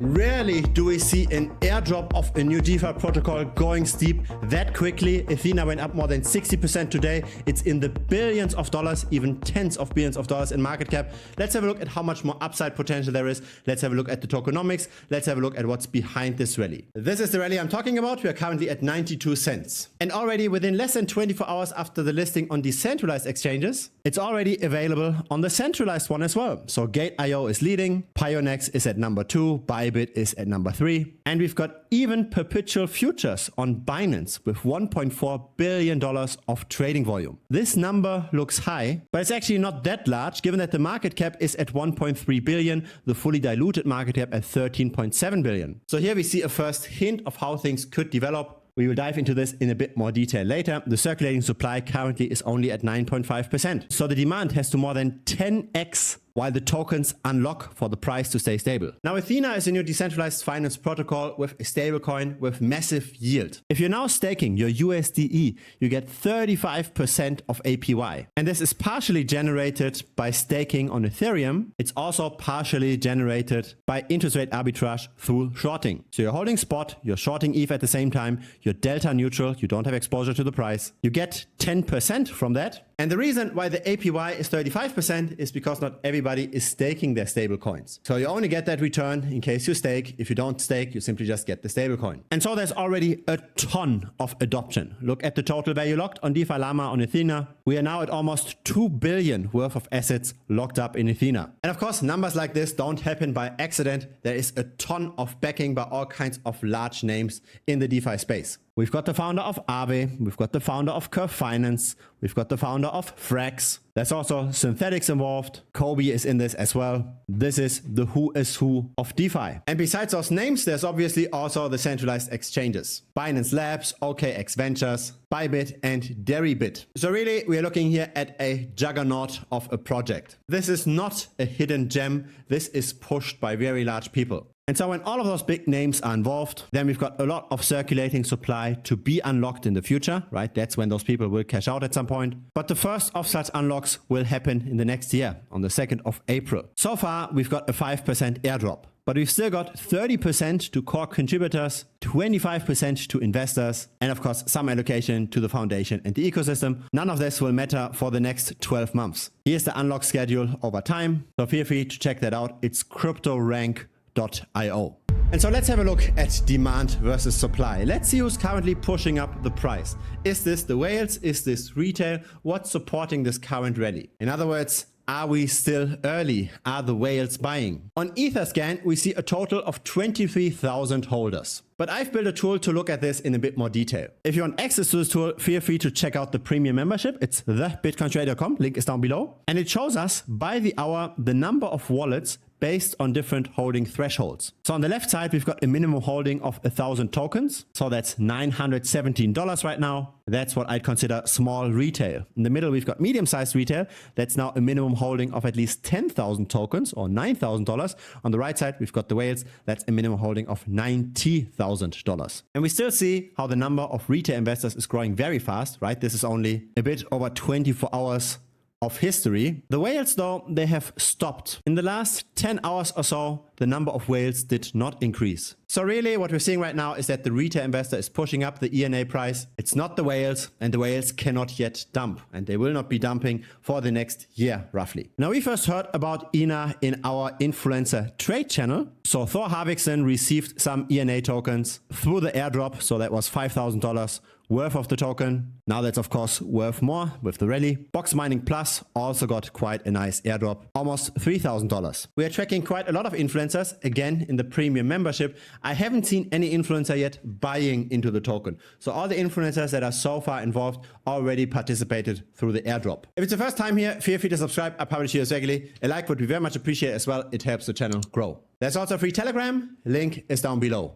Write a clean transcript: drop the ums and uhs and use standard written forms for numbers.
Rarely do we see an airdrop of a new DeFi protocol going steep that quickly. Ethena went up more than 60% today. It's in the billions of dollars, even tens of billions of dollars in market cap. Let's have a look at how much more upside potential there is. Let's have a look at the tokenomics. Let's have a look at what's behind this rally. This is the rally I'm talking about. We are currently at 92 cents. And already within less than 24 hours after the listing on decentralized exchanges, it's already available on the centralized one as well. So Gate.io is leading, Pionex is at number 2, Bybit is at number 3, and we've got even perpetual futures on Binance with $1.4 billion of trading volume. This number looks high, but it's actually not that large given that the market cap is at 1.3 billion, the fully diluted market cap at 13.7 billion. So here we see a first hint of how things could develop. We will dive into this in a bit more detail later. The circulating supply currently is only at 9.5%. So the demand has to more than 10x while the tokens unlock for the price to stay stable. Now, Ethena is a new decentralized finance protocol with a stablecoin with massive yield. If you're now staking your USDE, you get 35% of APY. And this is partially generated by staking on Ethereum. It's also partially generated by interest rate arbitrage through shorting. So you're holding spot, you're shorting ETH at the same time, you're delta neutral, you don't have exposure to the price. You get 10% from that. And the reason why the APY is 35% is because not everybody is staking their stable coins. So you only get that return in case you stake. If you don't stake, you simply just get the stable coin. And so there's already a ton of adoption. Look at the total value locked on DeFi Llama on Ethena. We are now at almost 2 billion worth of assets locked up in Ethena. And of course, numbers like this don't happen by accident. There is a ton of backing by all kinds of large names in the DeFi space. We've got the founder of Aave, we've got the founder of Curve Finance, we've got the founder of Frax. There's also Synthetics involved. Kobe is in this as well. This is the who is who of DeFi. And besides those names, there's obviously also the centralized exchanges. Binance Labs, OKX Ventures, Bybit, and Deribit. So really, we are looking here at a juggernaut of a project. This is not a hidden gem. This is pushed by very large people. And so when all of those big names are involved, then we've got a lot of circulating supply to be unlocked in the future, right? That's when those people will cash out at some point. But the first of such unlocks will happen in the next year, on the 2nd of April. So far, we've got a 5% airdrop. But we've still got 30% to core contributors, 25% to investors, and of course, some allocation to the foundation and the ecosystem. None of this will matter for the next 12 months. Here's the unlock schedule over time. So feel free to check that out. It's cryptorank.io. And so let's have a look at demand versus supply. Let's see who's currently pushing up the price. Is this the whales? Is this retail? What's supporting this current rally? In other words, are we still early? Are the whales buying? On Etherscan, we see a total of 23,000 holders. But I've built a tool to look at this in a bit more detail. If you want access to this tool, feel free to check out the premium membership. It's thebitcointrader.com. Link is down below. And it shows us by the hour the number of wallets based on different holding thresholds. So on the left side, we've got a minimum holding of 1,000 tokens. So that's $917 right now. That's what I'd consider small retail. In the middle, we've got medium-sized retail. That's now a minimum holding of at least 10,000 tokens or $9,000. On the right side, we've got the whales. That's a minimum holding of $90,000. And we still see how the number of retail investors is growing very fast, right? This is only a bit over 24 hours of history. The whales, though, they have stopped. In the last 10 hours or so, the number of whales did not increase. So really what we're seeing right now is that the retail investor is pushing up the ENA price. It's not the whales, and the whales cannot yet dump, and they will not be dumping for the next year, roughly. Now, we first heard about ENA in our influencer trade channel. So Thor Harvickson received some ENA tokens through the airdrop. So that was $5,000 worth of the token. Now that's of course worth more with the rally. Box Mining Plus also got quite a nice airdrop, almost $3,000. We are tracking quite a lot of influencers, again in the premium membership. I haven't seen any influencer yet buying into the token. So all the influencers that are so far involved already participated through the airdrop. If it's the first time here, feel free to subscribe. I publish videos regularly. A like would be very much appreciated as well. It helps the channel grow. There's also a free Telegram. Link is down below.